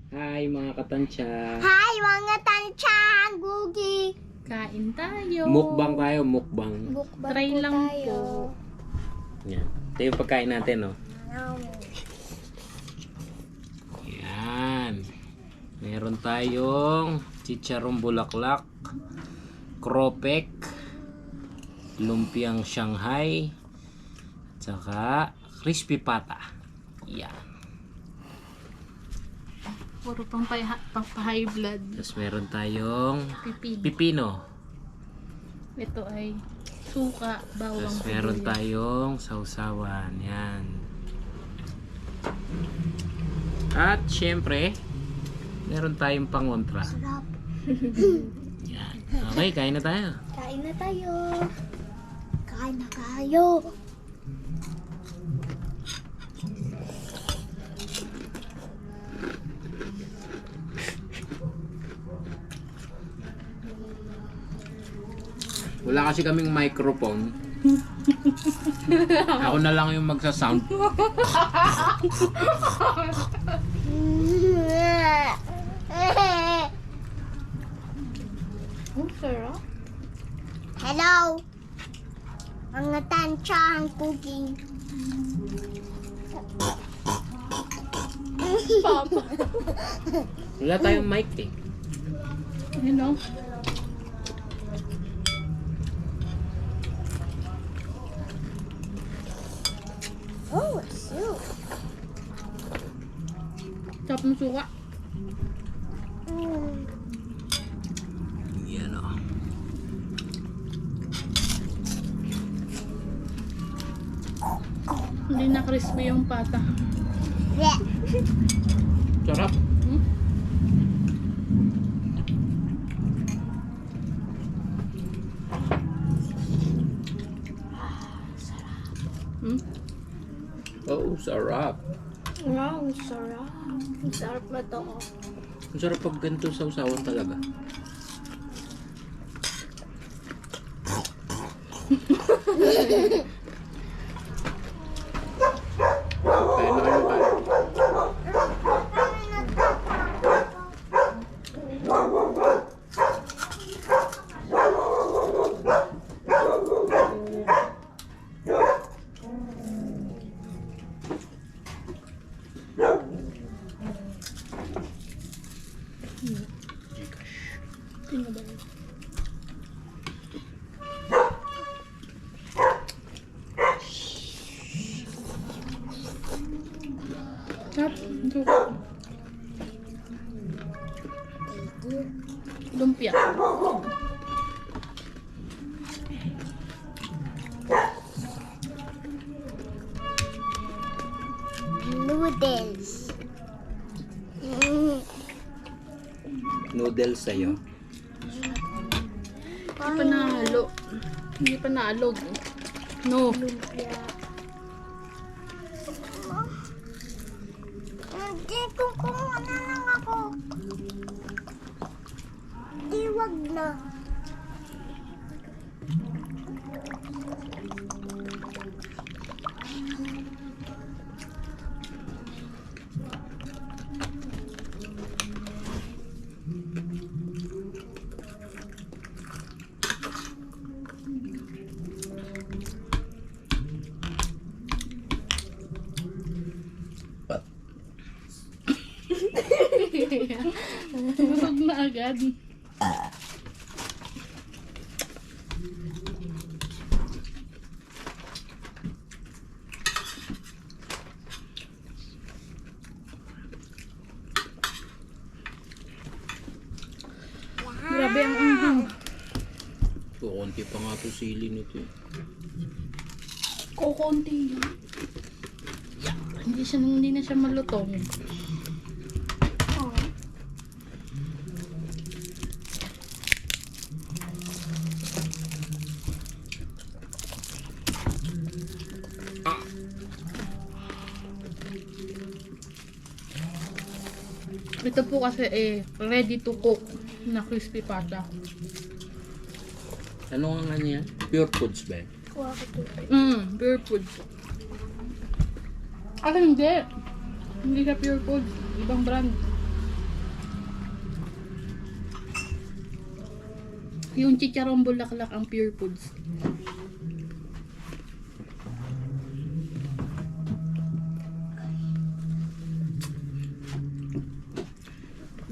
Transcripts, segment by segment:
Hi mga katansya. Hi mga Tanchahan, Gugi. Kain tayo. Mukbang tayo, mukbang. Mukbang Try po lang tayo. po. Yan. Ito yung pagkain natin, no? Yan. Meron tayong chicharong bulaklak, kropek, lumpiang Shanghai, tsaka crispy pata. Yan. Puro pang-high blood. Tapos meron tayong Pipino. pipino. Ito ay suka, bawang. Tapos meron sibuyas. tayong sausawan. Yan. At syempre, meron tayong pangontra. Sarap. Yan. Okay, kain na tayo. Kain na tayo. Kain na tayo. Wala kasi kaming microphone. Ako na lang yung magsa-sound. Oh, sarap. Hello. Mga Tanchahan cooking. Papa. Wala tayong mic eh. You know? Oh, soup. Sarap ng suka. Yan o. Hindi na crispy yung pata. Yeah. Sarap. Hmm? Hmm? Oh, sarap. Wow, sarap. Sarap na to. Ang sarap pag ganito sausawan talaga. Kain na kayo kain. Sino ba yun? Sarap ng suka. Lumpia. Noodles. Noodles sa'yo. Hindi pa nahalo. Hindi pa naalog. No. Lumpia. Hindi, kukuha na lang ako. Di, wag na. Busog na agad. Grabe ang anghang. Kukunti pa nga ito sili nito eh. Kukunti yun. Hindi na siya malutong. Ito po kasi ready to cook na crispy pata. Ano nga nga niya? Pure foods ba? Kuha ko to. Pure food. Ah, hindi. Hindi siya pure food. Ibang brand. Yung chicharong bulaklak ang pure foods.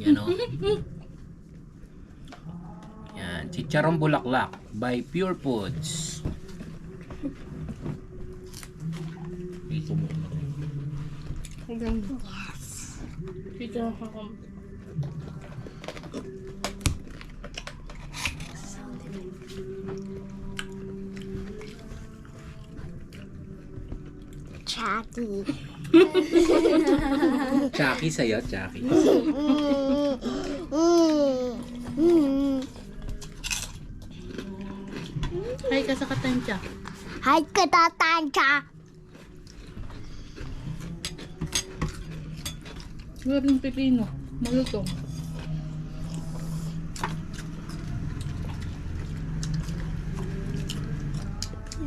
Yan o. Yan. Chicharong bulaklak by Pure Foods. Dito mo. Ang ganda. Chicharong. Chatty. Chucky sa'yo, Chucky. Hi ka sa katansya. Hi, katatansya. Huwag ng pipino. Malutong.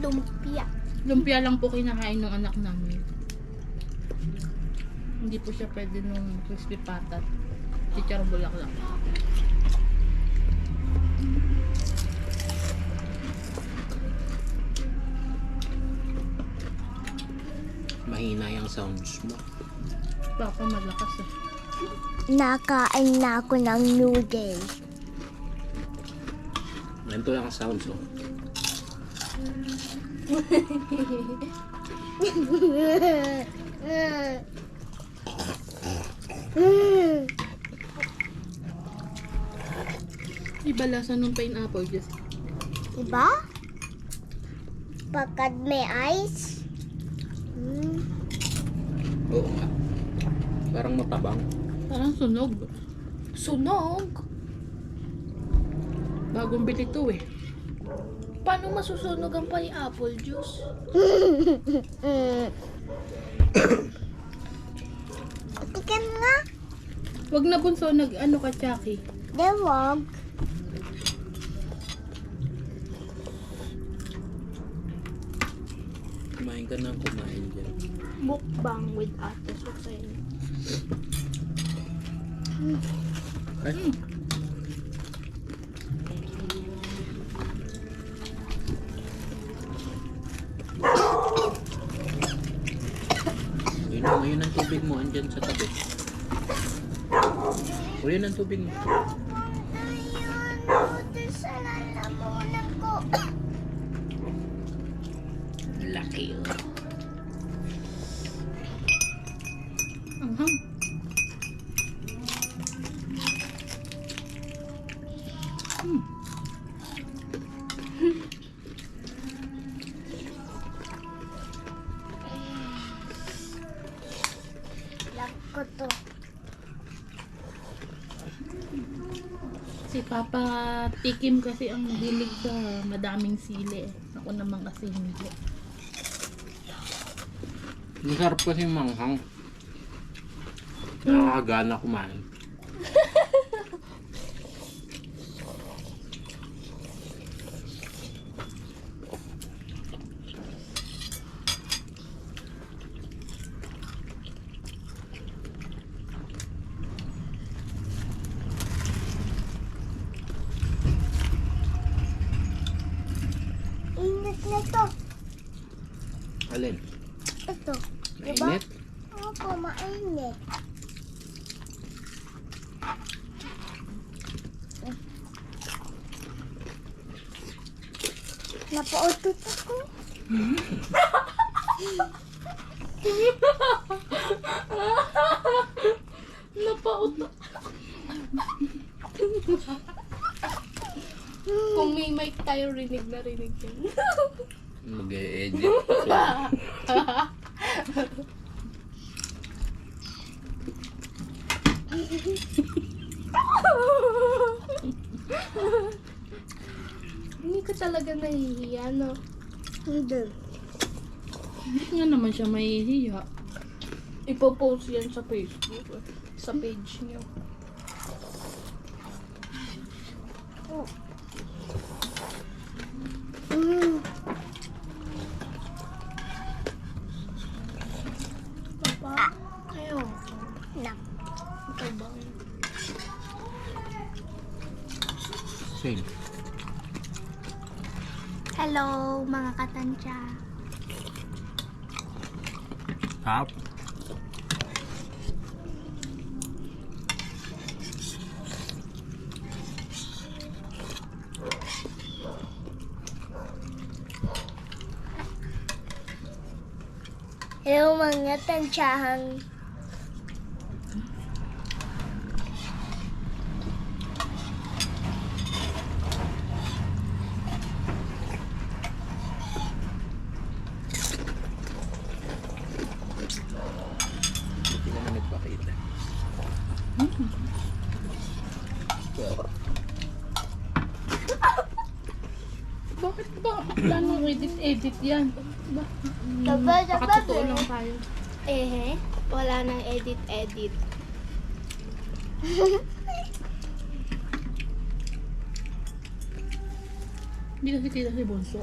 Lumpia. Lumpia lang po kinakain ng anak namin. Hindi po siya pwede nung crispy patat. Chicharong bulaklak. Mahina yung sounds mo. Papa malakas eh. Nakain na ako ng noodles. Ganito lang ang sounds, oh. Iba lasa ng pineapple juice. Diba? Pagkat may ice. Oo nga. Parang matabang. Parang sunog. Sunog. Bagong bili to eh. Paano masusunog ang pineapple juice? Tikan nga. Wag na bunso, nag-ano ka, Chucky. Dewag. Kumain ka ng kumain dyan. Mukbang with Ate Susay. Ay, yun ang tubig mo, andyan sa tabi. O yun ang tubig mo. Ayun, buti sa lalamunan ko. Laki, oh. Anghang. Love ko to. Si Papa Tikim kasi ang hilig sa madaming sili eh. Ako naman kasi hindi. Masarap kasi yung manghang. Nakakagana kumain. Init na to. Alin? Ito. Diba? Mainit? Opo, mainit. Napautot ako. Napauto. Kung may mic tayo, rinig na rinig yan. Mag-e-edit. Hindi ka talaga nahihiya, no? Hindi. Hindi nga naman siya mahihiya. Ipopost yan sa Facebook. Sa page niyo. Papa, kayo. Nak. Ito ba? Same. Hello, mga katansya. Hap. Hello, mga tansyahan. Hindi naman nagpakita. Bakit ba? Wala nang edit yan. Ba? Dapat, Pakatotoo lang tayo. Wala nang edit. Hindi kasi kita si Bonso.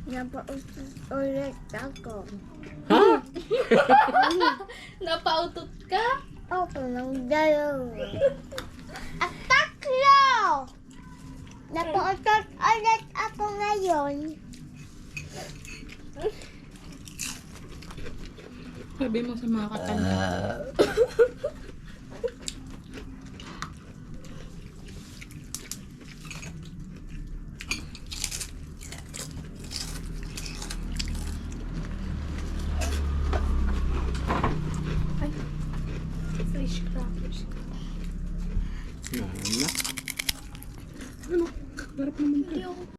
Napautos ulit ako. Ha? Napautot ka? Opo, ng dalawa. At tatlo! Napautot ulit ako ngayon. Sabi mo sa mga katanda.